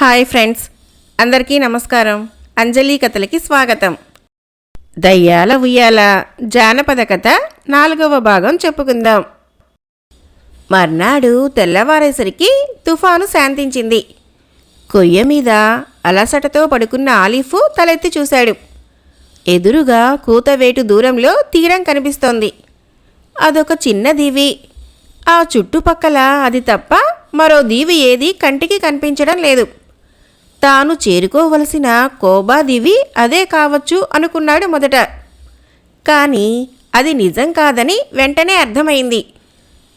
Hi friends, అందరికీ నమస్కారం. అంజలి కథలకి స్వాగతం. దయ్యాల ఉయ్యాల జానపద కథ 4వ భాగం చెప్పుకుందాం. మర్నాడు తెల్లవారేసరికి తుఫాను శాంతించింది. కొయ్య మీద అలసటతో పడుకున్న ఆలిఫ్ తలెత్తి చూశాడు. ఎదురుగా కూతవేటు దూరంలో తీరం కనిపిస్తోంది. అదొక చిన్న దీవి. ఆ చుట్టుపక్కల అది తప్ప మరో దీవి ఏదీ కంటికి కనిపించడం లేదు. తాను చేరుకోవలసిన కోబా దీవి అదే కావచ్చు అనుకున్నాడు మొదట. కానీ అది నిజం కాదని వెంటనే అర్థమైంది.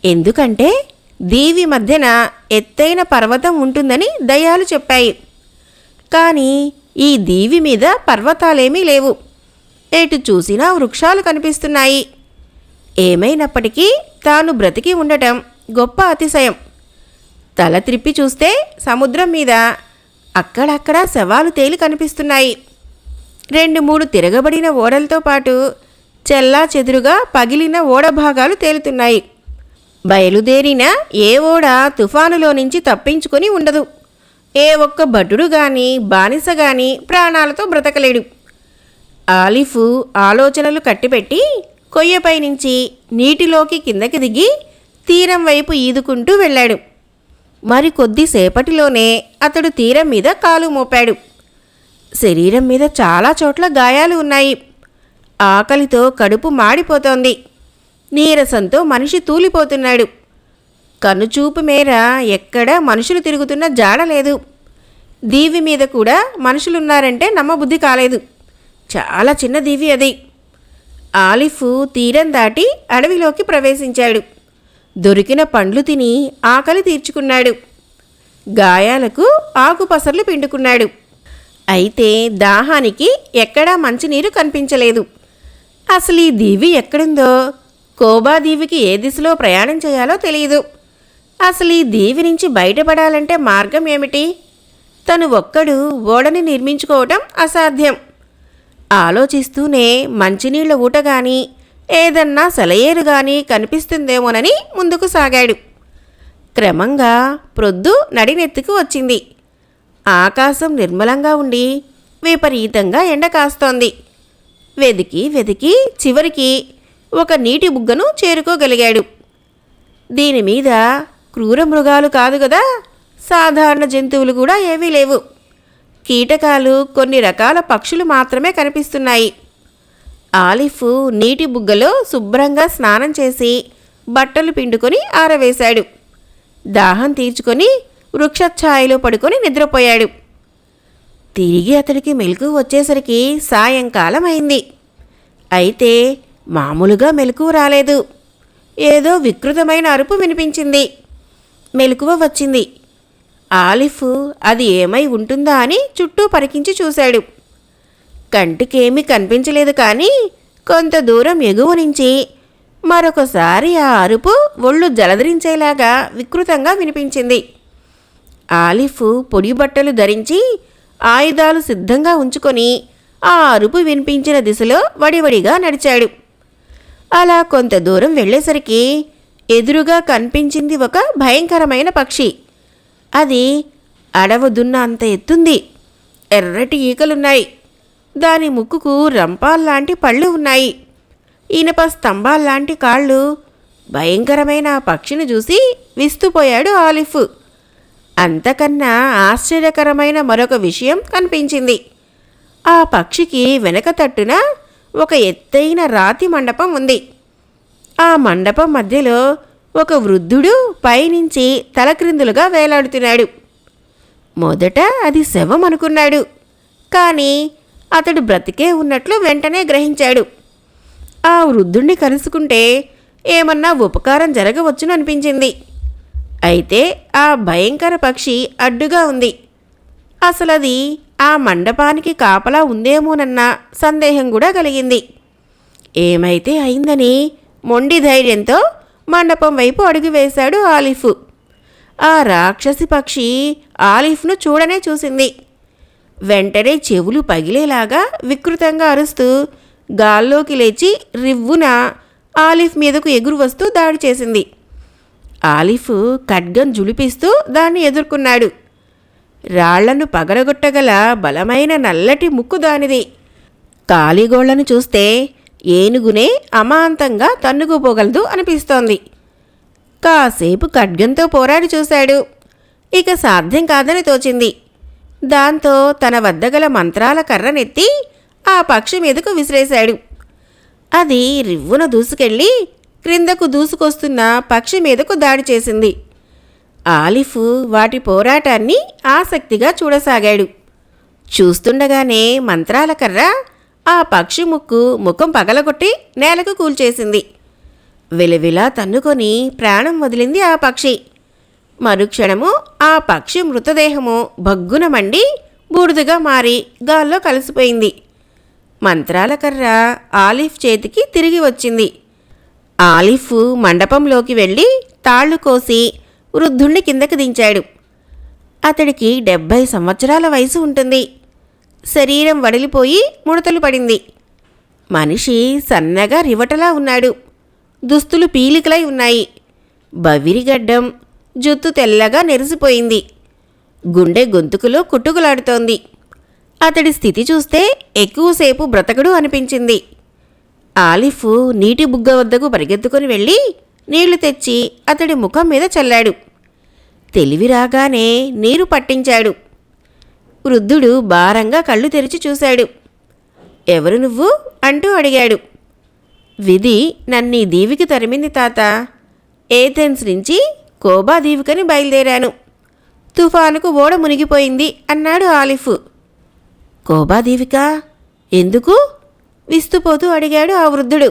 ఎందుకంటే దీవి మధ్యన ఎత్తైన పర్వతం ఉంటుందని దయ్యాలు చెప్పాయి. కానీ ఈ దీవి మీద పర్వతాలేమీ లేవు. ఎటు చూసినా వృక్షాలు కనిపిస్తున్నాయి. ఏమైనప్పటికీ తాను బ్రతికి ఉండటం గొప్ప అతిశయం. తల త్రిప్పి చూస్తే సముద్రం మీద అక్కడక్కడ శవాలు తేలి కనిపిస్తున్నాయి. 2-3 తిరగబడిన ఓడలతో పాటు చెల్లా చెదురుగా పగిలిన ఓడ భాగాలు తేలుతున్నాయి. బయలుదేరిన ఏ ఓడ తుఫానులో నుంచి తప్పించుకొని ఉండదు. ఏ ఒక్క భటుడు గాని బానిస గాని ప్రాణాలతో బ్రతకలేడు. ఆలిఫ్ ఆలోచనలు కట్టిపెట్టి కొయ్యపై నుంచి నీటిలోకి కిందకి దిగి తీరం వైపు ఈదుకుంటూ వెళ్ళాడు. మరి కొద్దిసేపటిలోనే అతడు తీరం మీద కాలు మోపాడు. శరీరం మీద చాలా చోట్ల గాయాలు ఉన్నాయి. ఆకలితో కడుపు మాడిపోతోంది. నీరసంతో మనిషి తూలిపోతున్నాడు. కనుచూపు మేర ఎక్కడా మనుషులు తిరుగుతున్న జాడలేదు. దీవి మీద కూడా మనుషులున్నారంటే నమ్మబుద్ధి కాలేదు. చాలా చిన్న దీవి అది. ఆలిఫ్ తీరం దాటి అడవిలోకి ప్రవేశించాడు. దొరికిన పండ్లు తిని ఆకలి తీర్చుకున్నాడు. గాయాలకు ఆకుపసర్లు పిండుకున్నాడు. అయితే దాహానికి ఎక్కడా మంచినీరు కనిపించలేదు. అసలు ఈ దీవి ఎక్కడుందో, కోబా దీవికి ఏ దిశలో ప్రయాణం చేయాలో తెలియదు. అసలు ఈ దీవి నుంచి బయటపడాలంటే మార్గం ఏమిటి? తను ఒక్కడు ఓడని నిర్మించుకోవటం అసాధ్యం. ఆలోచిస్తూనే మంచినీళ్ల ఊట గాని ఏదన్నా సెలయేరు గాని కనిపిస్తుందేమోనని ముందుకు సాగాడు. క్రమంగా ప్రొద్దు నడినెత్తుకు వచ్చింది. ఆకాశం నిర్మలంగా ఉండి విపరీతంగా ఎండ కాస్తోంది. వెదికి వెదికి చివరికి ఒక నీటి బుగ్గను చేరుకోగలిగాడు. దీనిమీద క్రూర మృగాలు కాదు కదా, సాధారణ జంతువులు కూడా ఏవీ లేవు. కీటకాలు, కొన్ని రకాల పక్షులు మాత్రమే కనిపిస్తున్నాయి. ఆలిఫ్ నీటి బుగ్గలో శుభ్రంగా స్నానం చేసి బట్టలు పిండుకొని ఆరవేశాడు. దాహం తీర్చుకొని వృక్షఛాయలో పడుకొని నిద్రపోయాడు. తిరిగి అతడికి మెలకువ వచ్చేసరికి సాయంకాలం అయింది. అయితే మామూలుగా మెలకువ రాలేదు. ఏదో వికృతమైన అరుపు వినిపించింది. మెలకువ వచ్చింది. ఆలిఫ్ అది ఏమై ఉంటుందా అని చుట్టూ పరికించి చూశాడు. కంటికేమీ కనిపించలేదు. కానీ కొంత దూరం ఎగువ నుంచి మరొకసారి ఆ అరుపు ఒళ్ళు జలధరించేలాగా వికృతంగా వినిపించింది. ఆలిఫ్ పొడి బట్టలు ధరించి ఆయుధాలు సిద్ధంగా ఉంచుకొని ఆ అరుపు వినిపించిన దిశలో వడివడిగా నడిచాడు. అలా కొంత దూరం వెళ్ళేసరికి ఎదురుగా కనిపించింది ఒక భయంకరమైన పక్షి. అది అడవదున్న అంత ఎత్తుంది. ఎర్రటి ఈకలున్నాయి. దాని ముక్కుకు రంపాల్లాంటి పళ్ళు ఉన్నాయి. ఇనప స్తంభాల్లాంటి కాళ్ళు. భయంకరమైన ఆ పక్షిని చూసి విస్తుపోయాడు ఆలిఫ్. అంతకన్నా ఆశ్చర్యకరమైన మరొక విషయం కనిపించింది. ఆ పక్షికి వెనక తట్టున ఒక ఎత్తైన రాతి మండపం ఉంది. ఆ మండపం మధ్యలో ఒక వృద్ధుడు పైనుంచి తలక్రిందులుగా వేలాడుతున్నాడు. మొదట అది శవం అనుకున్నాడు. కానీ అతడు బ్రతికే ఉన్నట్లు వెంటనే గ్రహించాడు. ఆ వృద్ధుణ్ణి కలుసుకుంటే ఏమన్నా ఉపకారం జరగవచ్చును అనిపించింది. అయితే ఆ భయంకర పక్షి అడ్డుగా ఉంది. అసలది ఆ మండపానికి కాపలా ఉందేమోనన్న సందేహం కూడా కలిగింది. ఏమైతే అయిందని మొండి ధైర్యంతో మండపం వైపు అడుగు వేశాడు ఆలిఫ్. ఆ రాక్షసి పక్షి ఆలిఫ్ను చూడనే చూసింది. వెంటనే చెవులు పగిలేలాగా వికృతంగా అరుస్తూ గాల్లోకి లేచి రివ్వున ఆలిఫ్ మీదకు ఎగురు వస్తూ దాడి చేసింది. ఆలిఫ్ ఖడ్గం జులిపిస్తూ దాన్ని ఎదుర్కొన్నాడు. రాళ్లను పగలగొట్టగల బలమైన నల్లటి ముక్కు దానిది. కాలిగోళ్లను చూస్తే ఏనుగునే అమాంతంగా తన్నుకుపోగలదు అనిపిస్తోంది. కాసేపు ఖడ్గంతో పోరాడి చూశాడు. ఇక సాధ్యం కాదని తోచింది. దాంతో తన వద్దగల మంత్రాల కర్రనెత్తి ఆ పక్షి మీదకు విసిరేశాడు. అది రివ్వున దూసుకెళ్ళి క్రిందకు దూసుకొస్తున్న పక్షి మీదకు దాడి చేసింది. ఆలిఫ్ వాటి పోరాటాన్ని ఆసక్తిగా చూడసాగాడు. చూస్తుండగానే మంత్రాల కర్ర ఆ పక్షి ముఖం పగలగొట్టి నేలకు కూల్చేసింది. విలవిలా తన్నుకొని ప్రాణం వదిలింది ఆ పక్షి. మరుక్షణము ఆ పక్షి మృతదేహము భగ్గున మండి బూడిదగా మారి గాల్లో కలిసిపోయింది. మంత్రాల కర్ర ఆలిఫ్ చేతికి తిరిగి వచ్చింది. ఆలిఫ్ మండపంలోకి వెళ్ళి తాళ్లు కోసి వృద్ధుణ్ణి కిందకి దించాడు. అతడికి 70 సంవత్సరాల వయసు ఉంటుంది. శరీరం వడిలిపోయి ముడతలు పడింది. మనిషి సన్నగా రివటలా ఉన్నాడు. దుస్తులు పీలికలై ఉన్నాయి. బవిరిగడ్డం, జుత్తు తెల్లగా నెరిసిపోయింది. గుండె గొంతుకులో కుట్టుకులాడుతోంది. అతడి స్థితి చూస్తే ఎక్కువసేపు బ్రతకడు అనిపించింది. ఆలిఫ్ నీటి బుగ్గ వద్దకు పరిగెత్తుకుని వెళ్ళి నీళ్లు తెచ్చి అతడి ముఖం మీద చల్లాడు. తెలివి రాగానే నీరు పట్టించాడు. వృద్ధుడు భారంగా కళ్ళు తెరిచి చూశాడు. ఎవరు నువ్వు అంటూ అడిగాడు. విధి నన్నీ దీవికి తరిమింది తాత. ఏథెన్స్ నుంచి కోబా దీవికని బయలుదేరాను. తుఫానుకు ఓడ మునిగిపోయింది అన్నాడు ఆలిఫ్. కోబా దీవికా? ఎందుకు? విస్తుపోతూ అడిగాడు ఆ వృద్ధుడు.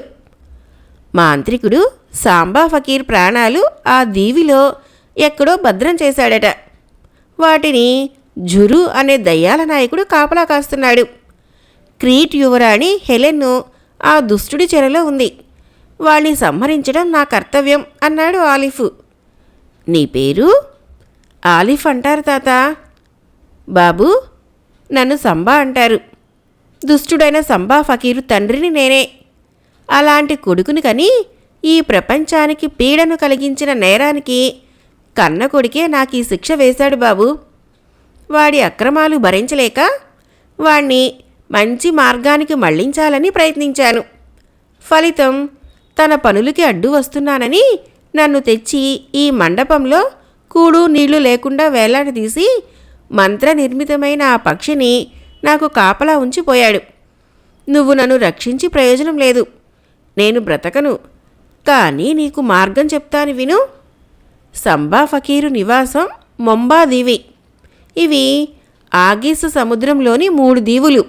మాంత్రికుడు సాంబా ఫకీర్ ప్రాణాలు ఆ దీవిలో ఎక్కడో భద్రం చేశాడట. వాటిని జురు అనే దయ్యాల నాయకుడు కాపలా కాస్తున్నాడు. క్రీట్ యువరాణి హెలెన్ను ఆ దుష్టుడి చెరలో ఉంది. వాణ్ణి సంహరించడం నా కర్తవ్యం అన్నాడు ఆలిఫ్. నీ పేరు? ఆలిఫ్ అంటారు తాత. బాబూ, నన్ను సంబా అంటారు. దుష్టుడైన సంబా ఫకీరు తండ్రిని నేనే. అలాంటి కొడుకుని కని ఈ ప్రపంచానికి పీడను కలిగించిన నేరానికి కన్న కొడుకే నాకు ఈ శిక్ష వేశాడు బాబు. వాడి అక్రమాలు భరించలేక వాణ్ణి మంచి మార్గానికి మళ్లించాలని ప్రయత్నించాను. ఫలితం తన పనులకి అడ్డు వస్తున్నానని నన్ను తెచ్చి ఈ మండపంలో కూడు నీళ్లు లేకుండా వేలాడదీసి మంత్రనిర్మితమైన ఆ పక్షిని నాకు కాపలా ఉంచిపోయాడు. నువ్వు నన్ను రక్షించి ప్రయోజనం లేదు. నేను బ్రతకను. కానీ నీకు మార్గం చెప్తాను విను. సంబా ఫకీరు నివాసం మొంబా దీవి. ఇవి ఆగీసు సముద్రంలోని 3 దీవులు.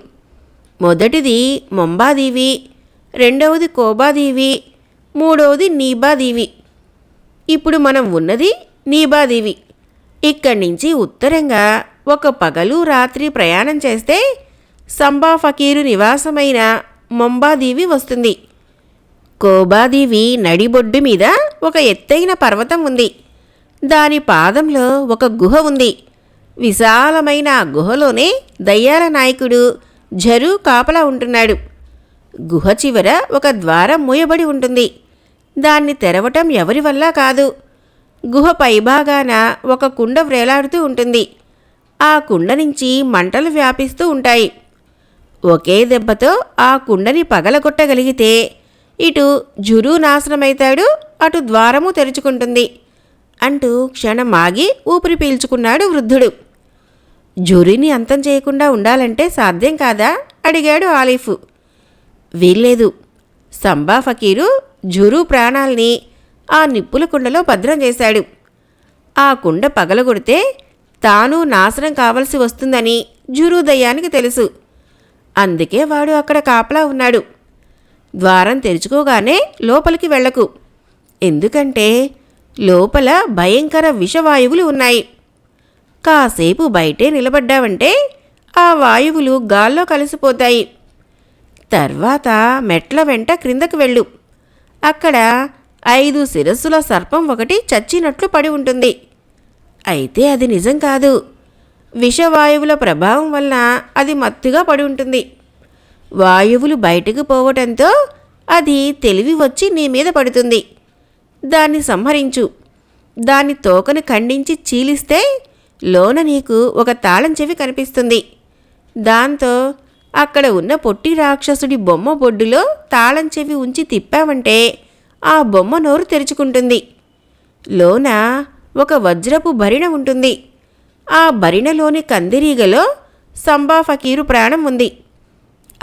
మొదటిది మొంబా దీవి, రెండవది కోబా దీవి, మూడవది నీబా దీవి. ఇప్పుడు మనం ఉన్నది నీబా దీవి. ఇక్కడి నుంచి ఉత్తరంగా ఒక పగలు రాత్రి ప్రయాణం చేస్తే సంబా ఫకీరు నివాసమైన మొంబాదీవి వస్తుంది. కోబాదీవి నడిబొడ్డు మీద ఒక ఎత్తైన పర్వతం ఉంది. దాని పాదంలో ఒక గుహ ఉంది. విశాలమైన ఆ గుహలోనే దయ్యాల నాయకుడు జరు కాపలా ఉంటున్నాడు. గుహ చివర ఒక ద్వారం మూయబడి ఉంటుంది. దాన్ని తెరవటం ఎవరి వల్ల కాదు. గుహ పైభాగాన ఒక కుండ వ్రేలాడుతూ ఉంటుంది. ఆ కుండ నుంచి మంటలు వ్యాపిస్తూ ఉంటాయి. ఒకే దెబ్బతో ఆ కుండని పగలగొట్టగలిగితే ఇటు జురు నాశనమైతాడు, అటు ద్వారము తెరుచుకుంటుంది అంటూ క్షణం ఆగి ఊపిరి పీల్చుకున్నాడు వృద్ధుడు. జురిని అంతం చేయకుండా ఉండాలంటే సాధ్యం కాదా? అడిగాడు ఆలిఫ్. వీల్లేదు. సంబా ఫకీరు జురు ప్రాణాల్ని ఆ నిప్పుల కుండలో భద్రం చేశాడు. ఆ కుండ పగలగొడితే తాను నాశనం కావలసి వస్తుందని జురు దయ్యానికి తెలుసు. అందుకే వాడు అక్కడ కాపలా ఉన్నాడు. ద్వారం తెరుచుకోగానే లోపలికి వెళ్ళకు. ఎందుకంటే లోపల భయంకర విషవాయువులు ఉన్నాయి. కాసేపు బయటే నిలబడ్డావంటే ఆ వాయువులు గాల్లో కలిసిపోతాయి. తర్వాత మెట్ల వెంట క్రిందకు వెళ్ళు. అక్కడ 5 శిరస్సుల సర్పం ఒకటి చచ్చినట్లు పడి ఉంటుంది. అయితే అది నిజం కాదు. విషవాయువుల ప్రభావం వల్ల అది మత్తుగా పడి ఉంటుంది. వాయువులు బయటకు పోవటంతో అది తెలివి వచ్చి నీ మీద పడుతుంది. దాన్ని సంహరించు. దాని తోకను ఖండించి చీలిస్తే లోన నీకు ఒక తాళం చెవి కనిపిస్తుంది. దాంతో అక్కడ ఉన్న పొట్టి రాక్షసుడి బొమ్మ బొడ్డులో తాళం చెవి ఉంచి తిప్పావంటే ఆ బొమ్మ నోరు తెరుచుకుంటుంది. లోన ఒక వజ్రపు భరిణ ఉంటుంది. ఆ భరిణలోని కందిరీగలో సంబా ఫకీరు ప్రాణం ఉంది.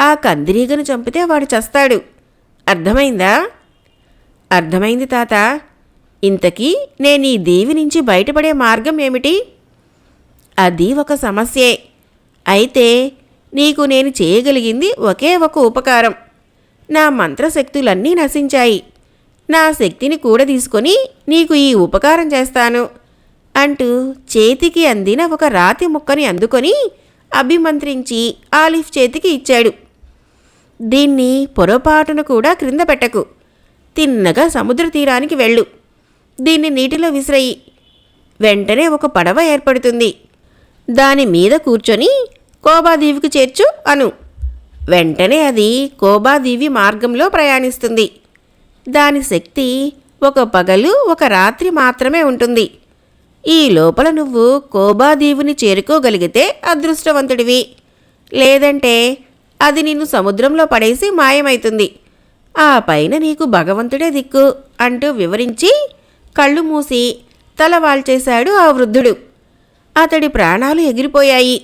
ఆ కందిరీగను చంపితే వాడు చస్తాడు. అర్థమైందా? అర్థమైంది తాత. ఇంతకీ నేను ఈ దేవి నుంచి బయటపడే మార్గం ఏమిటి? అది ఒక సమస్యే. అయితే నీకు నేను చేయగలిగింది ఒకే ఒక ఉపకారం. నా మంత్రశక్తులన్నీ నశించాయి. నా శక్తిని కూడా తీసుకొని నీకు ఈ ఉపకారం చేస్తాను అంటూ చేతికి అందిన ఒక రాతి ముక్కని అందుకొని అభిమంత్రించి ఆలిఫ్ చేతికి ఇచ్చాడు. దీన్ని పొరపాటును కూడా క్రింద పెట్టకు. తిన్నగా సముద్ర తీరానికి వెళ్ళు. దీన్ని నీటిలో విసిరేయి. వెంటనే ఒక పడవ ఏర్పడుతుంది. దాని మీద కూర్చొని కోబాదీవికి చేర్చు అను. వెంటనే అది కోబాదీవి మార్గంలో ప్రయాణిస్తుంది. దాని శక్తి ఒక పగలు ఒక రాత్రి మాత్రమే ఉంటుంది. ఈ లోపల నువ్వు కోబాదీవుని చేరుకోగలిగితే అదృష్టవంతుడివి. లేదంటే అది నిన్ను సముద్రంలో పడేసి మాయమైతుంది. ఆ పైన నీకు భగవంతుడే దిక్కు అంటూ వివరించి కళ్ళు మూసి తల వాల్చేశాడు ఆ వృద్ధుడు. అతడి ప్రాణాలు ఎగిరిపోయాయి.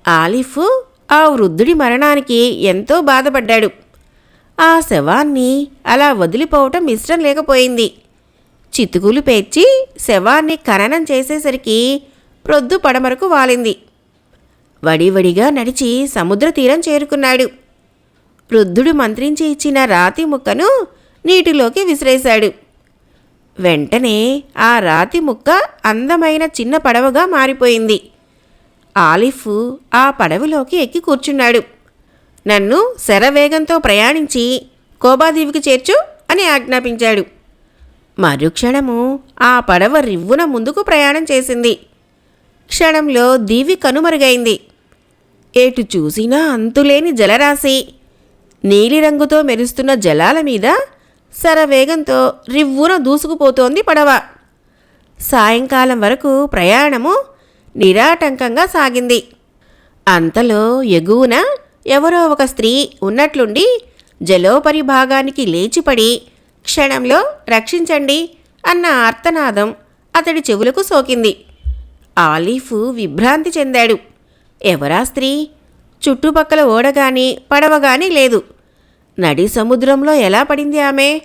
ఆలిఫ్ ఆ వృద్ధుడి మరణానికి ఎంతో బాధపడ్డాడు. ఆ శవాన్ని అలా వదిలిపోవటం ఇష్టం లేకపోయింది. చితుకులు పేర్చి శవాన్ని ఖననం చేసేసరికి ప్రొద్దు పడమరకు వాలింది. వడివడిగా నడిచి సముద్ర తీరం చేరుకున్నాడు. వృద్ధుడు మంత్రించి ఇచ్చిన రాతి ముక్కను నీటిలోకి విసిరేశాడు. వెంటనే ఆ రాతి ముక్క అందమైన చిన్న పడవగా మారిపోయింది. ఆలిఫ్ ఆ పడవలోకి ఎక్కి కూర్చున్నాడు. నన్ను శరవేగంతో ప్రయాణించి కోబాదీవికి చేర్చు అని ఆజ్ఞాపించాడు. మరుక్షణము ఆ పడవ రివ్వున ముందుకు ప్రయాణం చేసింది. క్షణంలో దీవి కనుమరుగైంది. ఎటు చూసినా అంతులేని జలరాశి. నీలిరంగుతో మెరుస్తున్న జలాల మీద శరవేగంతో రివ్వున దూసుకుపోతోంది పడవ. సాయంకాలం వరకు ప్రయాణము నిరాటంకంగా సాగింది. అంతలో ఎగువన ఎవరో ఒక స్త్రీ ఉన్నట్లుండి జలోపరి భాగానికి లేచిపడి క్షణంలో రక్షించండి అన్న ఆర్తనాదం అతడి చెవులకు సోకింది. ఆలిఫ్ విభ్రాంతి చెందాడు. ఎవరా స్త్రీ? చుట్టుపక్కల ఓడగాని పడవగాని లేదు. నడి సముద్రంలో ఎలా పడింది ఆమె?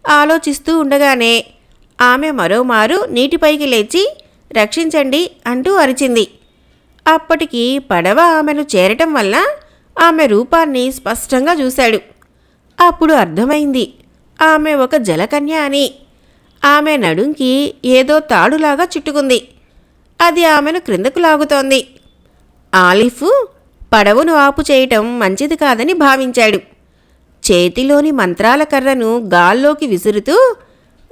ఆలోచిస్తూ ఉండగానే ఆమె మరోమారు నీటిపైకి లేచి రక్షించండి అంటూ అరిచింది. అప్పటికి పడవ ఆమెను చేరటం వల్ల ఆమె రూపాన్ని స్పష్టంగా చూశాడు. అప్పుడు అర్థమైంది ఆమె ఒక జలకన్య అని. ఆమె నడుంకి ఏదో తాడులాగా చుట్టుకుంది. అది ఆమెను క్రిందకు లాగుతోంది. ఆలిఫ్ పడవను ఆపు చేయటం మంచిది కాదని భావించాడు. చేతిలోని మంత్రాల కర్రను గాల్లోకి విసురుతూ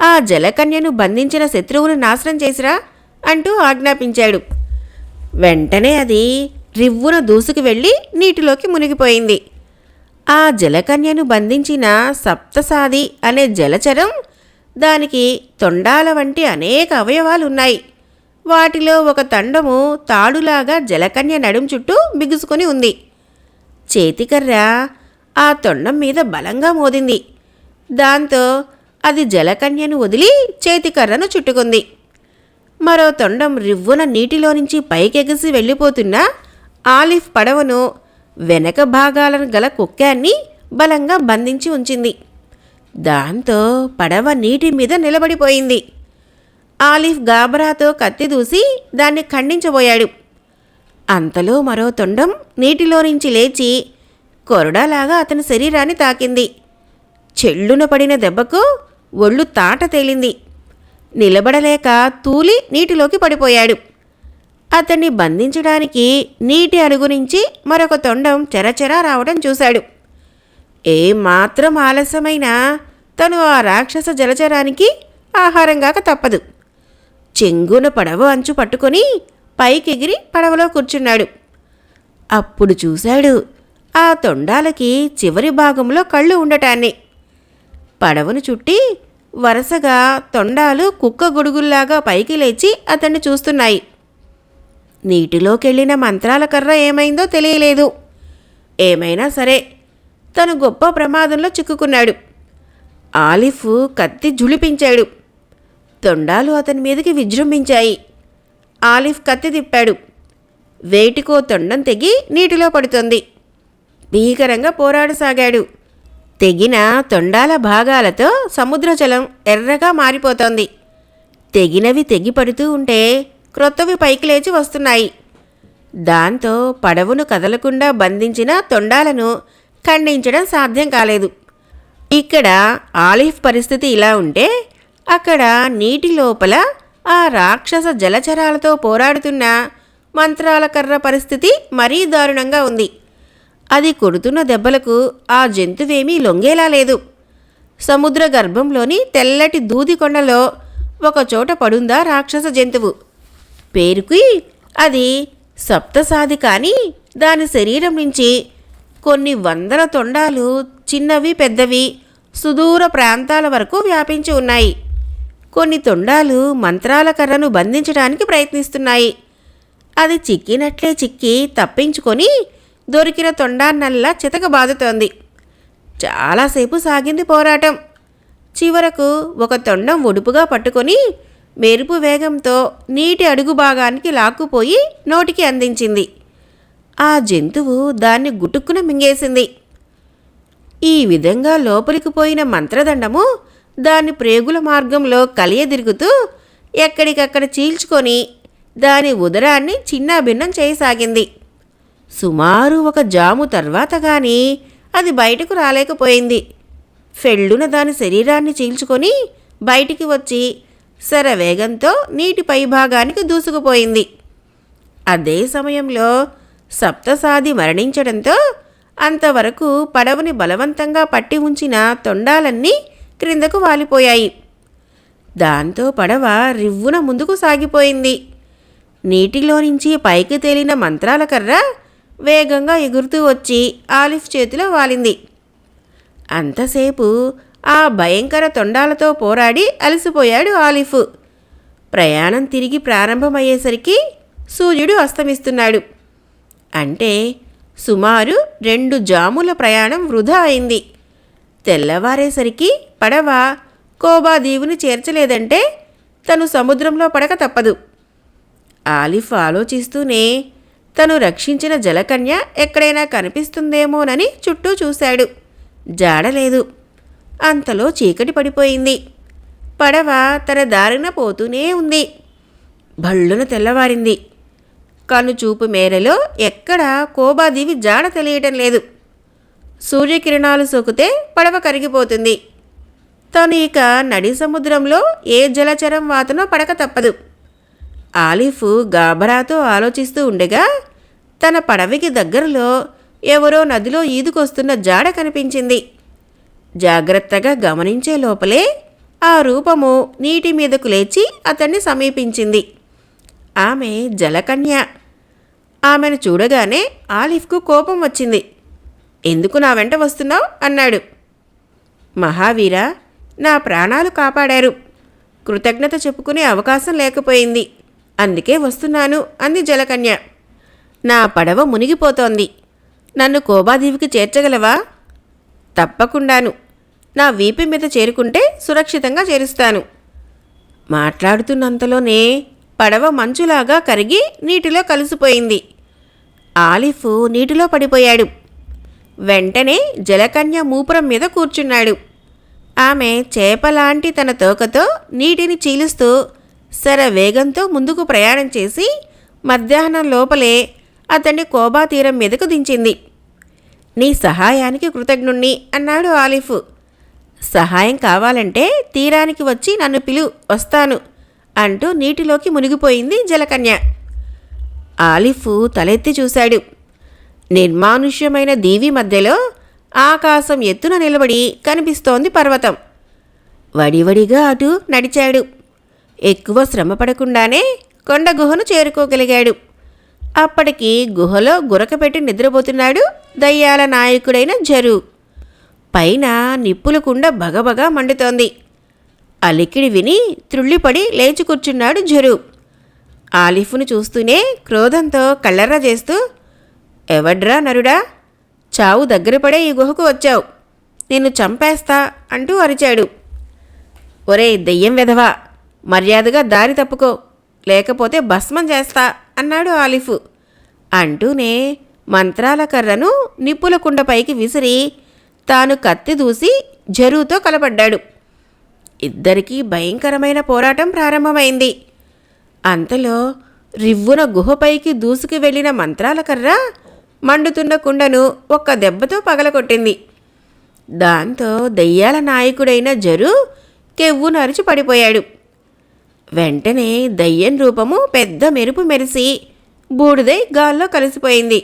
ఆ జలకన్యను బంధించిన శత్రువును నాశనం చేసిరా అంటూ ఆజ్ఞాపించాడు. వెంటనే అది రివ్వున దూసుకు వెళ్ళి నీటిలోకి మునిగిపోయింది. ఆ జలకన్యను బంధించిన సప్తసాది అనే జలచరం, దానికి తొండాల వంటి అనేక అవయవాలున్నాయి. వాటిలో ఒక తండము తాడులాగా జలకన్య నడుం చుట్టూ బిగుసుకొని ఉంది. చేతికర్ర ఆ తొండం మీద బలంగా మోదింది. దాంతో అది జలకన్యను వదిలి చేతికర్రను చుట్టుకుంది. మరో తొండం రివ్వున నీటిలో నుంచి పైకెగసి వెళ్ళిపోతున్న ఆలిఫ్ పడవను వెనక భాగాలను గల కుక్కాన్ని బలంగా బంధించి ఉంచింది. దాంతో పడవ నీటి మీద నిలబడిపోయింది. ఆలిఫ్ గాబరాతో కత్తి దూసి దాన్ని ఖండించబోయాడు. అంతలో మరో తొండం నీటిలో నుంచి లేచి కొరడాలాగా అతని శరీరాన్ని తాకింది. చెళ్ళున పడిన దెబ్బకు ఒళ్ళు తాట తేలింది. నిలబడలేక తూలి నీటిలోకి పడిపోయాడు. అతన్ని బంధించడానికి నీటి అడుగు నుంచి మరొక తొండం చెరచెరా రావడం చూశాడు. ఏమాత్రం ఆలస్యమైనా తను ఆ రాక్షస జలచరానికి ఆహారంగాక తప్పదు. చెంగున పడవ అంచు పట్టుకొని పైకెగిరి పడవలో కూర్చున్నాడు. అప్పుడు చూశాడు ఆ తొండాలకి చివరి భాగంలో కళ్ళు ఉండటాన్ని. పడవను చుట్టి వరుసగా తొండాలు కుక్క గొడుగుల్లాగా పైకి లేచి అతన్ని చూస్తున్నాయి. నీటిలోకెళ్ళిన మంత్రాల కర్ర ఏమైందో తెలియలేదు. ఏమైనా సరే తను గొప్ప ప్రమాదంలో చిక్కుకున్నాడు. ఆలిఫ్ కత్తి జుళిపించాడు. తొండాలు అతని మీదకి విజృంభించాయి. ఆలిఫ్ కత్తి తిప్పాడు. వేటికో తొండం తెగి నీటిలో పడుతోంది. భీకరంగా పోరాడసాగాడు. తెగిన తొండాల భాగాలతో సముద్రజలం ఎర్రగా మారిపోతోంది. తెగినవి తెగిపడుతూ ఉంటే క్రొత్తవి పైకి లేచి వస్తున్నాయి. దాంతో పడవను కదలకుండా బంధించిన తొండాలను ఖండించడం సాధ్యం కాలేదు. ఇక్కడ ఆలిఫ్ పరిస్థితి ఇలా ఉంటే, అక్కడ నీటి లోపల ఆ రాక్షస జలచరాలతో పోరాడుతున్న మంత్రాల కర్ర పరిస్థితి మరీ దారుణంగా ఉంది. అది కొడుతున్న దెబ్బలకు ఆ జంతువేమీ లొంగేలా లేదు. సముద్ర గర్భంలోని తెల్లటి దూది కొండలో ఒకచోట పడుందా రాక్షస జంతువు. పేరుకి అది సప్తసాది, కానీ దాని శరీరం నుంచి కొన్ని వందల తొండాలు చిన్నవి పెద్దవి సుదూర ప్రాంతాల వరకు వ్యాపించి ఉన్నాయి. కొన్ని తొండాలు మంత్రాల కర్రను బంధించడానికి ప్రయత్నిస్తున్నాయి. అది చిక్కినట్లే చిక్కి తప్పించుకొని దొరికిన తొండాన్నల్లా చితకబాదుతోంది. చాలాసేపు సాగింది పోరాటం. చివరకు ఒక తొండం ఒడుపుగా పట్టుకొని మెరుపు వేగంతో నీటి అడుగు భాగానికి లాక్కుపోయి నోటికి అందించింది. ఆ జంతువు దాన్ని గుటుక్కున మింగేసింది. ఈ విధంగా లోపలికి పోయిన మంత్రదండము దాని ప్రేగుల మార్గంలో కలియదిరుగుతూ ఎక్కడికక్కడ చీల్చుకొని దాని ఉదరాన్ని చిన్నాభిన్నం చేయసాగింది. సుమారు ఒక జాము తర్వాత గాని అది బయటకు రాలేకపోయింది. ఫెళ్ళున దాని శరీరాన్ని చీల్చుకొని బయటికి వచ్చి శరవేగంతో నీటి పైభాగానికి దూసుకుపోయింది. అదే సమయంలో సప్తసాది మరణించడంతో అంతవరకు పడవని బలవంతంగా పట్టి ఉంచిన తొండాలన్నీ క్రిందకు వాలిపోయాయి. దాంతో పడవ రివ్వున ముందుకు సాగిపోయింది. నీటిలో నుంచి పైకి తేలిన మంత్రాల కర్ర వేగంగా ఎగురుతూ వచ్చి ఆలిఫ్ చేతిలో వాలింది. అంతసేపు ఆ భయంకర తొండాలతో పోరాడి అలసిపోయాడు ఆలిఫ్. ప్రయాణం తిరిగి ప్రారంభమయ్యేసరికి సూర్యుడు అస్తమిస్తున్నాడు. అంటే సుమారు 2 జాముల ప్రయాణం వృధా అయింది. తెల్లవారేసరికి పడవ కోబా దీవుని చేర్చలేదంటే తను సముద్రంలో పడక తప్పదు. ఆలిఫ్ ఆలోచిస్తూనే తను రక్షించిన జలకన్య ఎక్కడైనా కనిపిస్తుందేమోనని చుట్టూ చూశాడు. జాడలేదు. అంతలో చీకటి పడిపోయింది. పడవ తన దారిన పోతూనే ఉంది. భళ్ళున తెల్లవారింది. కనుచూపు మేరలో ఎక్కడా కోబాదీవి జాడ తెలియటం లేదు. సూర్యకిరణాలు సోకితే పడవ కరిగిపోతుంది. తను ఇక నడి సముద్రంలో ఏ జలచరం వాతనో పడక తప్పదు. ఆలిఫ్ గాబరాతో ఆలోచిస్తూ ఉండగా తన పడవకి దగ్గరలో ఎవరో నదిలో ఈదుకొస్తున్న జాడ కనిపించింది. జాగ్రత్తగా గమనించే లోపలే ఆ రూపము నీటి మీదకు లేచి అతన్ని సమీపించింది. ఆమె జలకన్య. ఆమెను చూడగానే ఆలిఫ్కు కోపం వచ్చింది. ఎందుకు నా వెంట వస్తున్నావు అన్నాడు. మహావీరా, నా ప్రాణాలు కాపాడారు. కృతజ్ఞత చెప్పుకునే అవకాశం లేకపోయింది. అందుకే వస్తున్నాను అంది జలకన్య. నా పడవ మునిగిపోతోంది. నన్ను కోబాదీవికి చేర్చగలవా? తప్పకుండాను. నా వీపు మీద చేరుకుంటే సురక్షితంగా చేరుస్తాను. మాట్లాడుతున్నంతలోనే పడవ మంచులాగా కరిగి నీటిలో కలిసిపోయింది. ఆలిఫ్ నీటిలో పడిపోయాడు. వెంటనే జలకన్య మూపురం మీద కూర్చున్నాడు. ఆమె చేపలాంటి తన తోకతో నీటిని చీలుస్తూ శరవేగంతో ముందుకు ప్రయాణం చేసి మధ్యాహ్నం లోపలే అతన్ని కోబా తీరం మీదకు దించింది. నీ సహాయానికి కృతజ్ఞుణ్ణి అన్నాడు ఆలిఫ్. సహాయం కావాలంటే తీరానికి వచ్చి నన్ను పిలు, వస్తాను అంటూ నీటిలోకి మునిగిపోయింది జలకన్య. ఆలిఫ్ తలెత్తి చూశాడు. నిర్మానుష్యమైన దీవి మధ్యలో ఆకాశం ఎత్తున నిలబడి కనిపిస్తోంది పర్వతం. వడివడిగా అటు నడిచాడు. ఎక్కువ శ్రమపడకుండానే కొండ గుహను చేరుకోగలిగాడు. అప్పటికి గుహలో గురకపెట్టి నిద్రపోతున్నాడు దయ్యాల నాయకుడైన జరు. పైన నిప్పుల కుండ బగబగా మండుతోంది. అలికిడి విని త్రుళ్ళిపడి లేచి కూర్చున్నాడు జరు. ఆలిఫ్ను చూస్తూనే క్రోధంతో కళ్ళెర్ర చేస్తూ, ఎవడ్రా నరుడా, చావు దగ్గర పడే ఈ గుహకు వచ్చావు, నిన్ను చంపేస్తా అంటూ అరిచాడు. ఒరే దెయ్యం వెధవా, మర్యాదగా దారి తప్పుకో, లేకపోతే భస్మం చేస్తా అన్నాడు ఆలిఫ్. అంటూనే మంత్రాల కర్రను నిప్పుల కుండపైకి విసిరి తాను కత్తి దూసి జరుతో కలపడ్డాడు. ఇద్దరికీ భయంకరమైన పోరాటం ప్రారంభమైంది. అంతలో రివ్వున గుహపైకి దూసుకు వెళ్లిన మంత్రాల కర్ర మండుతున్న కుండను ఒక్క దెబ్బతో పగలగొట్టింది. దాంతో దెయ్యాల నాయకుడైన జరు కెవ్వును అరిచి పడిపోయాడు. వెంటనే దయ్యం రూపము పెద్ద మెరుపు మెరిసి బూడిదై గాల్లో కలిసిపోయింది.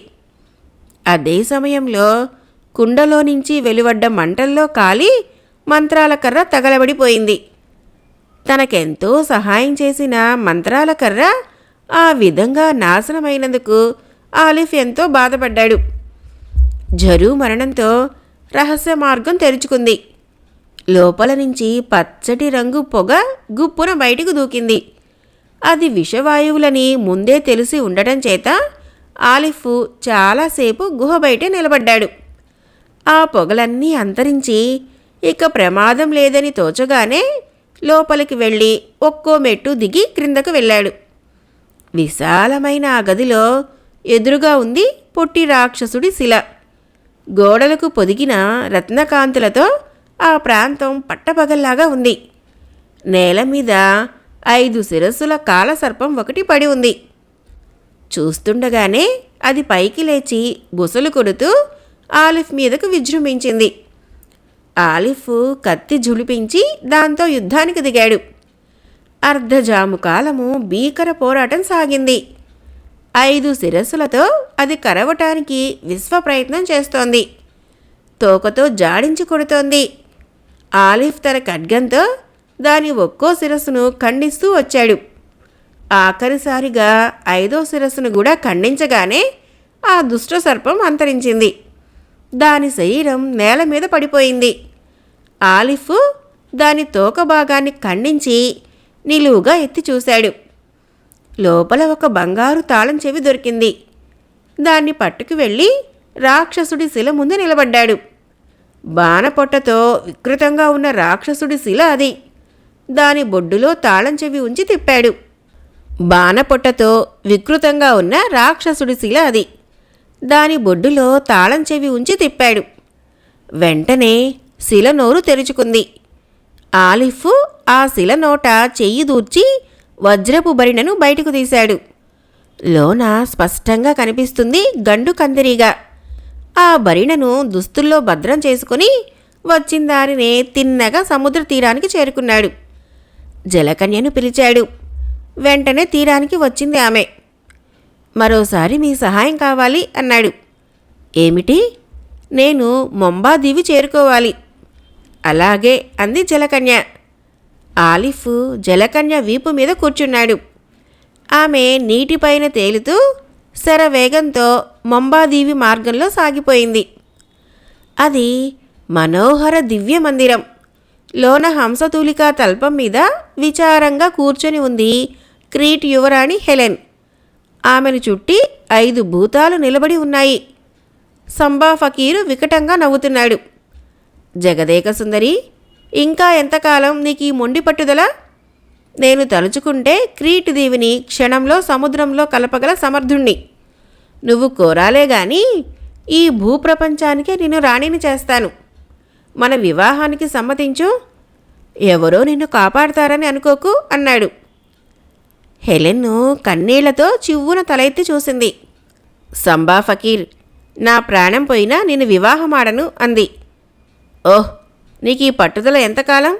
అదే సమయంలో కుండలో నుంచి వెలువడ్డ మంటల్లో కాలి మంత్రాల కర్ర తగలబడిపోయింది. తనకెంతో సహాయం చేసిన మంత్రాల కర్ర ఆ విధంగా నాశనమైనందుకు ఆలిఫ్ ఎంతో బాధపడ్డాడు. జరు మరణంతో రహస్య మార్గం తెరుచుకుంది. లోపల నుంచి పచ్చటి రంగు పొగ గుప్పున బయటకు దూకింది. అది విషవాయువులని ముందే తెలిసి ఉండటం చేత ఆలిఫ్ చాలాసేపు గుహ బయటే నిలబడ్డాడు. ఆ పొగలన్నీ అంతరించి ఇక ప్రమాదం లేదని తోచగానే లోపలికి వెళ్ళి ఒక్కో మెట్టు దిగి క్రిందకు వెళ్ళాడు. విశాలమైన ఆ గదిలో ఎదురుగా ఉంది పొట్టి రాక్షసుడి శిల. గోడలకు పొదిగిన రత్నకాంతులతో ఆ ప్రాంతం పట్టపగల్లాగా ఉంది. నేల మీద 5 శిరస్సుల కాలసర్పం ఒకటి పడి ఉంది. చూస్తుండగానే అది పైకి లేచి బుసలు కొడుతూ ఆలిఫ్ మీదకు విజృంభించింది. ఆలిఫ్ కత్తి జులిపించి దాంతో యుద్ధానికి దిగాడు. అర్ధజాము కాలము భీకర పోరాటం సాగింది. 5 శిరస్సులతో అది కరవటానికి విశ్వప్రయత్నం చేస్తోంది. తోకతో జాడించి కొడుతోంది. ఆలిఫ్ తన ఖడ్గంతో దాని ఒక్కో శిరస్సును ఖండిస్తూ వచ్చాడు. ఆఖరిసారిగా 5వ శిరస్సును కూడా ఖండించగానే ఆ దుష్ట సర్పం అంతరించింది. దాని శరీరం నేల మీద పడిపోయింది. ఆలిఫ్ దాని తోక భాగాన్ని ఖండించి నిలువుగా ఎత్తి చూశాడు. లోపల ఒక బంగారు తాళం చెవి దొరికింది. దాన్ని పట్టుకు వెళ్ళి రాక్షసుడి శిల ముందు నిలబడ్డాడు. బాణపొట్టతో వికృతంగా ఉన్న రాక్షసుడి శిల అది. దాని బొడ్డులో తాళం చెవి ఉంచి తిప్పాడు. బాణపొట్టతో వికృతంగా ఉన్న రాక్షసుడి శిల అది. దాని బొడ్డులో తాళం చెవి ఉంచి తిప్పాడు. వెంటనే శిల నోరు తెరుచుకుంది. ఆలిఫ్ ఆ శిల నోట చెయ్యి దూర్చి వజ్రపు బరిణను బయటకు తీశాడు. లోన స్పష్టంగా కనిపిస్తుంది గండు కందిరీగా. ఆ బరిణను దుస్తుల్లో భద్రం చేసుకుని వచ్చిందారినే తిన్నగా సముద్ర తీరానికి చేరుకున్నాడు. జలకన్యను పిలిచాడు. వెంటనే తీరానికి వచ్చింది ఆమె. మరోసారి మీ సహాయం కావాలి అన్నాడు. ఏమిటి? నేను మొంబాదీవి చేరుకోవాలి. అలాగే అంది జలకన్య. ఆలిఫ్ జలకన్య వీపు మీద కూర్చున్నాడు. ఆమె నీటిపైన తేలుతూ శరవేగంతో మొంబాదీవి మార్గంలో సాగిపోయింది. అది మనోహర దివ్య మందిరం. లోన హంసతూలికా తల్పం మీద విచారంగా కూర్చొని ఉంది క్రీట్ యువరాణి హెలెన్. ఆమెను చుట్టి 5 భూతాలు నిలబడి ఉన్నాయి. సంబా ఫకీరు వికటంగా నవ్వుతున్నాడు. జగదేక సుందరి, ఇంకా ఎంతకాలం నీకు ఈ మొండి పట్టుదల? నేను తలుచుకుంటే క్రీట్ దీవిని క్షణంలో సముద్రంలో కలపగల సమర్థుణ్ణి. నువ్వు కోరాలే గాని ఈ భూప్రపంచానికే నిన్ను రాణిని చేస్తాను. మన వివాహానికి సమ్మతించు. ఎవరో నిన్ను కాపాడతారని అనుకోకు అన్నాడు. హెలెన్ను కన్నీళ్లతో చివ్వున తలెత్తి చూసింది. సంబా ఫకీర్, నా ప్రాణం పోయినా నిన్ను వివాహమాడను అంది. ఓహ్, నీకు ఈ పట్టుదల ఎంతకాలం?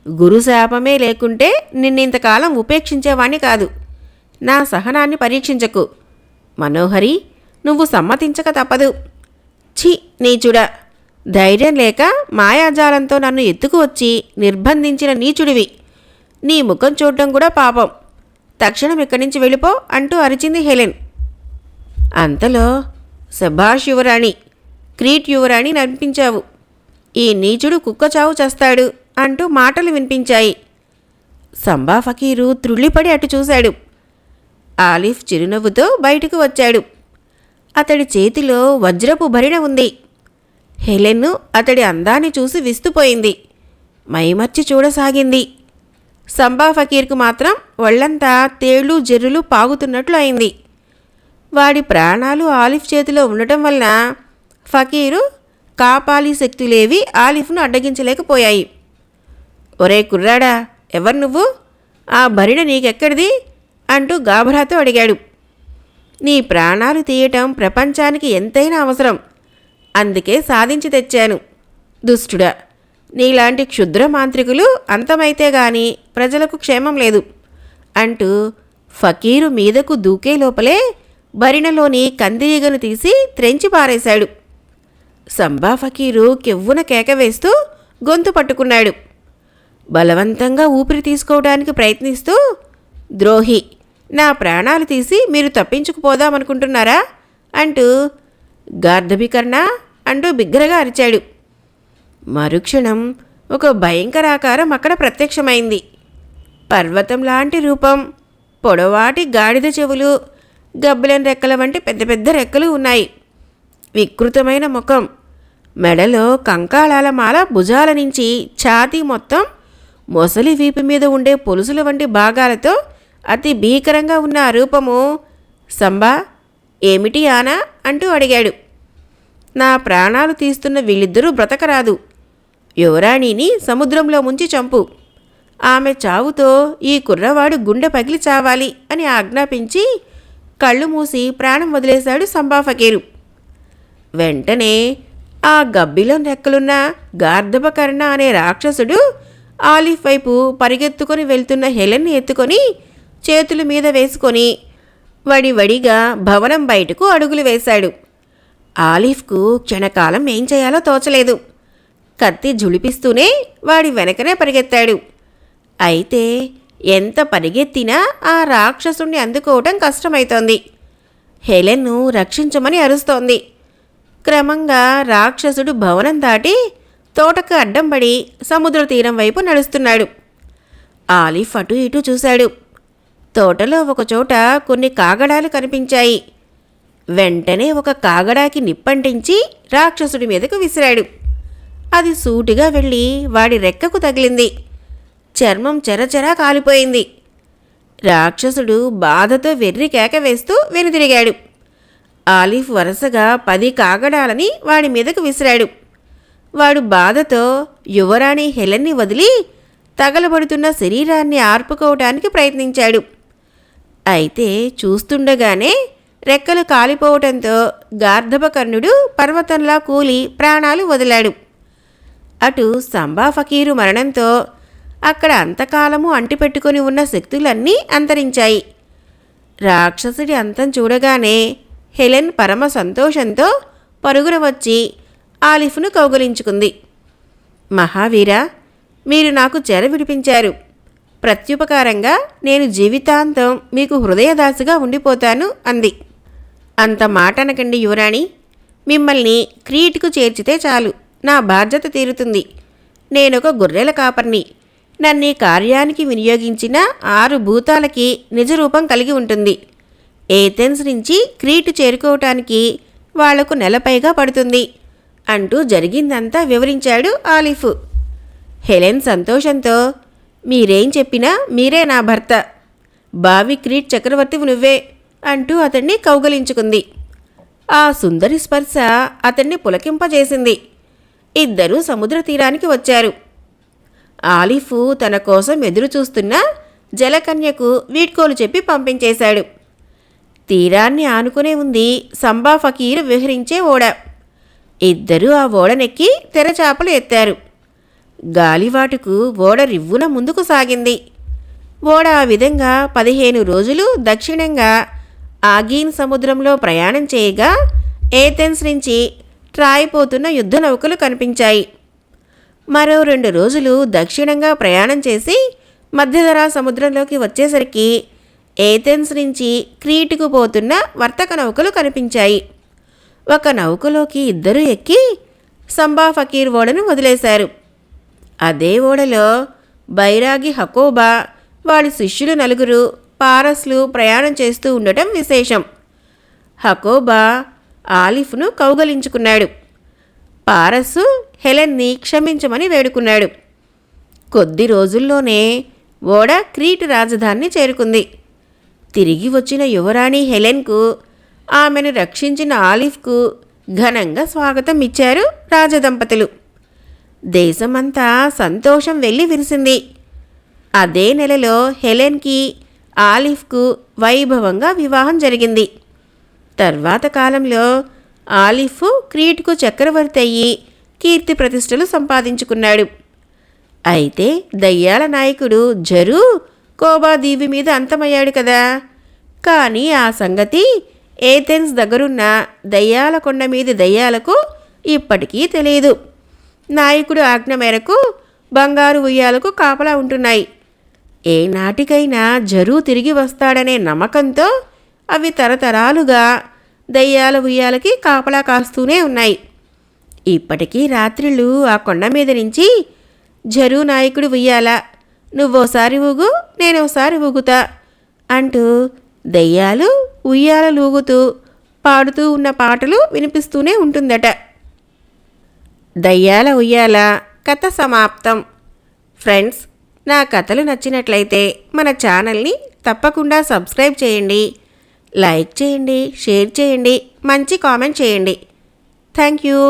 గురుశాపమే లేకుంటే నిన్నింతకాలం ఉపేక్షించేవాణ్ణి కాదు. నా సహనాన్ని పరీక్షించకు. మనోహరి, నువ్వు సమ్మతించక తప్పదు. ఛీ నీచుడా, ధైర్యం లేక మాయాజాలంతో నన్ను ఎత్తుకు వచ్చి నిర్బంధించిన నీచుడివి. నీ ముఖం చూడడం కూడా పాపం. తక్షణం ఇక్కడి నుంచి వెళ్ళిపో అంటూ అరిచింది హెలెన్. అంతలో శభాష్ యువరాణి, క్రీట్ యువరాణి నడిపించావు. ఈ నీచుడు కుక్కచావు చేస్తాడు అంటూ మాటలు వినిపించాయి. సంబా ఫకీరు త్రుళ్ళిపడి అటు చూశాడు. ఆలిఫ్ చిరునవ్వుతో బయటకు వచ్చాడు. అతడి చేతిలో వజ్రపు భరిణ ఉంది. హెలెన్ అతడి అందాన్ని చూసి విస్తుపోయింది. మైమర్చి చూడసాగింది. సంబా ఫకీర్కు మాత్రం ఒళ్లంతా తేళ్లు జెర్రులు పాగుతున్నట్లు అయింది. వాడి ప్రాణాలు ఆలిఫ్ చేతిలో ఉండటం వలన ఫకీరు కాపాలి శక్తులేవి ఆలిఫ్ను అడ్డగించలేకపోయాయి. ఒరే కుర్రాడా, ఎవరు నువ్వు? ఆ భరిణ నీకెక్కడిది అంటూ గాభరాతో అడిగాడు. నీ ప్రాణాలు తీయటం ప్రపంచానికి ఎంతైనా అవసరం, అందుకే సాధించి తెచ్చాను. దుష్టుడా, నీలాంటి క్షుద్ర మాంత్రికులు అంతమైతే గాని ప్రజలకు క్షేమం లేదు అంటూ ఫకీరు మీదకు దూకే లోపలే భరిణలోని కందిరీగను తీసి త్రెంచి పారేశాడు. సంబా ఫకీరు కెవ్వున కేక వేస్తూ గొంతు పట్టుకున్నాడు. బలవంతంగా ఊపిరి తీసుకోవడానికి ప్రయత్నిస్తూ, ద్రోహి, నా ప్రాణాలు తీసి మీరు తప్పించుకుపోదామనుకుంటున్నారా అంటూ గార్ధబికర్ణ అంటూ బిగ్గరగా అరిచాడు. మరుక్షణం ఒక భయంకరాకారం అక్కడ ప్రత్యక్షమైంది. పర్వతం లాంటి రూపం, పొడవాటి గాడిద చెవులు, గబ్బిలం రెక్కల వంటి పెద్ద పెద్ద రెక్కలు ఉన్నాయి. వికృతమైన ముఖం, మెడలో కంకాళాల మాల, భుజాల నుంచి ఛాతీ మొత్తం మొసలి వీపు మీద ఉండే పొలుసుల వంటి భాగాలతో అతి భీకరంగా ఉన్న ఆ రూపము. సంబా, ఏమిటి ఆనా అంటూ అడిగాడు. నా ప్రాణాలు తీస్తున్న వీళ్ళిద్దరూ బ్రతకరాదు. యువరాణిని సముద్రంలో ముంచి చంపు. ఆమె చావుతో ఈ కుర్రవాడు గుండె పగిలి చావాలి అని ఆజ్ఞాపించి కళ్ళు మూసి ప్రాణం వదిలేశాడు సంబా ఫకీరు. వెంటనే ఆ గబ్బిలం రెక్కలున్న గార్ధబకర్ణ అనే రాక్షసుడు ఆలిఫ్ వైపు పరిగెత్తుకొని వెళ్తున్న హెలెన్ని ఎత్తుకొని చేతుల మీద వేసుకొని వడివడిగా భవనం బయటకు అడుగులు వేశాడు. ఆలిఫ్కు క్షణకాలం ఏం చేయాలో తోచలేదు. కత్తి జుళిపిస్తూనే వాడి వెనకనే పరిగెత్తాడు. అయితే ఎంత పరిగెత్తినా ఆ రాక్షసుణ్ణి అందుకోవటం కష్టమైతోంది. హెలెన్ను రక్షించమని అరుస్తోంది. క్రమంగా రాక్షసుడు భవనం దాటి తోటకు అడ్డం పడి సముద్ర తీరం వైపు నడుస్తున్నాడు. ఆలిఫ్ అటు ఇటు చూశాడు. తోటలో ఒకచోట కొన్ని కాగడాలు కనిపించాయి. వెంటనే ఒక కాగడాకి నిప్పంటించి రాక్షసుడి మీదకు విసిరాడు. అది సూటిగా వెళ్ళి వాడి రెక్కకు తగిలింది. చర్మం చెరచెరా కాలిపోయింది. రాక్షసుడు బాధతో వెర్రి కేక వేస్తూ వెనుదిరిగాడు. ఆలిఫ్ వరుసగా 10 కాగడాలని వాడి మీదకు విసిరాడు. వాడు బాధతో యువరాణి హెలెన్ని వదిలి తగలబడుతున్న శరీరాన్ని ఆర్పుకోవటానికి ప్రయత్నించాడు. అయితే చూస్తుండగానే రెక్కలు కాలిపోవటంతో గార్ధబకర్ణుడు పర్వతంలా కూలి ప్రాణాలు వదిలాడు. అటు సంబా ఫకీరు మరణంతో అక్కడ అంతకాలము అంటిపెట్టుకుని ఉన్న శక్తులన్నీ అంతరించాయి. రాక్షసుడి అంతం చూడగానే హెలెన్ పరమ సంతోషంతో పరుగున వచ్చి ఆలిఫ్ను కౌగిలించుకుంది. మహావీరా, మీరు నాకు చెర విడిపించారు. ప్రత్యుపకారంగా నేను జీవితాంతం మీకు హృదయదాసిగా ఉండిపోతాను అంది. అంత మాట అనకండి యువరాణి. మిమ్మల్ని క్రీట్కు చేర్చితే చాలు, నా బాధ్యత తీరుతుంది. నేనొక గొర్రెల కాపర్ని. నన్ను ఈ కార్యానికి వినియోగించిన 6 భూతాలకి నిజరూపం కలిగి ఉంటుంది. ఏథెన్స్ నుంచి క్రీటు చేరుకోవటానికి వాళ్లకు నెలపైగా పడుతుంది అంటూ జరిగిందంతా వివరించాడు ఆలిఫ్. హెలెన్ సంతోషంతో, మీరేం చెప్పినా మీరే నా భర్త, బావి క్రీట్ చక్రవర్తివి నువ్వే అంటూ అతన్ని కౌగలించుకుంది. ఆ సుందరి స్పర్శ అతన్ని పులకింపజేసింది. ఇద్దరూ సముద్ర తీరానికి వచ్చారు. ఆలిఫ్ తన కోసం ఎదురుచూస్తున్న జలకన్యకు వీడ్కోలు చెప్పి పంపించేశాడు. తీరాన్ని ఆనుకునే ఉంది సంబా ఫకీరు విహరించే ఓడ. ఇద్దరూ ఆ ఓడనెక్కి తెరచాపలు ఎత్తారు. గాలివాటుకు ఓడ రివ్వున ముందుకు సాగింది. ఓడ ఆ విధంగా 15 రోజులు దక్షిణంగా ఆగీన్ సముద్రంలో ప్రయాణం చేయగా ఏథెన్స్ నుంచి ట్రాయ్ పోతున్న యుద్ధ నౌకలు కనిపించాయి. మరో 2 రోజులు దక్షిణంగా ప్రయాణం చేసి మధ్యధరా సముద్రంలోకి వచ్చేసరికి ఏథెన్స్ నుంచి క్రీటుకు పోతున్న వర్తక నౌకలు కనిపించాయి. ఒక నౌకలోకి ఇద్దరూ ఎక్కి సంబా ఫకీర్ ఓడను వదిలేశారు. అదే ఓడలో బైరాగి హకోబా, వాడి శిష్యులు 4 పారస్లు ప్రయాణం చేస్తూ ఉండటం విశేషం. హకోబా ఆలిఫ్ను కౌగలించుకున్నాడు. పారస్సు హెలెన్ని క్షమించమని వేడుకున్నాడు. కొద్ది రోజుల్లోనే ఓడ క్రీట్ రాజధానిని చేరుకుంది. తిరిగి వచ్చిన యువరాణి హెలెన్కు, ఆమెను రక్షించిన ఆలిఫ్కు ఘనంగా స్వాగతం ఇచ్చారు రాజదంపతులు. దేశమంతా సంతోషం వెళ్లి విరిసింది. అదే నెలలో హెలెన్కి ఆలిఫ్కు వైభవంగా వివాహం జరిగింది. తర్వాత కాలంలో ఆలిఫ్ క్రీట్కు చక్రవర్తి అయ్యి కీర్తి ప్రతిష్టలు సంపాదించుకున్నాడు. అయితే దయ్యాల నాయకుడు జరూ కోబా దీవి మీద అంతమయ్యాడు కదా. కానీ ఆ సంగతి ఏథెన్స్ దగ్గరున్న దయ్యాల కొండ మీది దయ్యాలకు ఇప్పటికీ తెలియదు. నాయకుడు ఆజ్ఞ మేరకు బంగారు ఉయ్యాలకు కాపలా ఉంటున్నాయి. ఏ నాటికైనా జరూ తిరిగి వస్తాడనే నమ్మకంతో అవి తరతరాలుగా దయ్యాల ఉయ్యాలకి కాపలా కాస్తూనే ఉన్నాయి. ఇప్పటికీ రాత్రిళ్ళు ఆ కొండ మీద నుంచి జరూ నాయకుడు ఉయ్యాల, నువ్వోసారి ఊగు నేనోసారి ఊగుతా అంటూ దయ్యాలు ఉయ్యాలలూగుతూ పాడుతూ ఉన్న పాటలు వినిపిస్తూనే ఉంటుందట. దయ్యాల ఉయ్యాల కథ సమాప్తం. ఫ్రెండ్స్, నా కథలు నచ్చినట్లయితే మన ఛానల్ని తప్పకుండా సబ్స్క్రైబ్ చేయండి, లైక్ చేయండి, షేర్ చేయండి, మంచి కామెంట్ చేయండి. Thank you.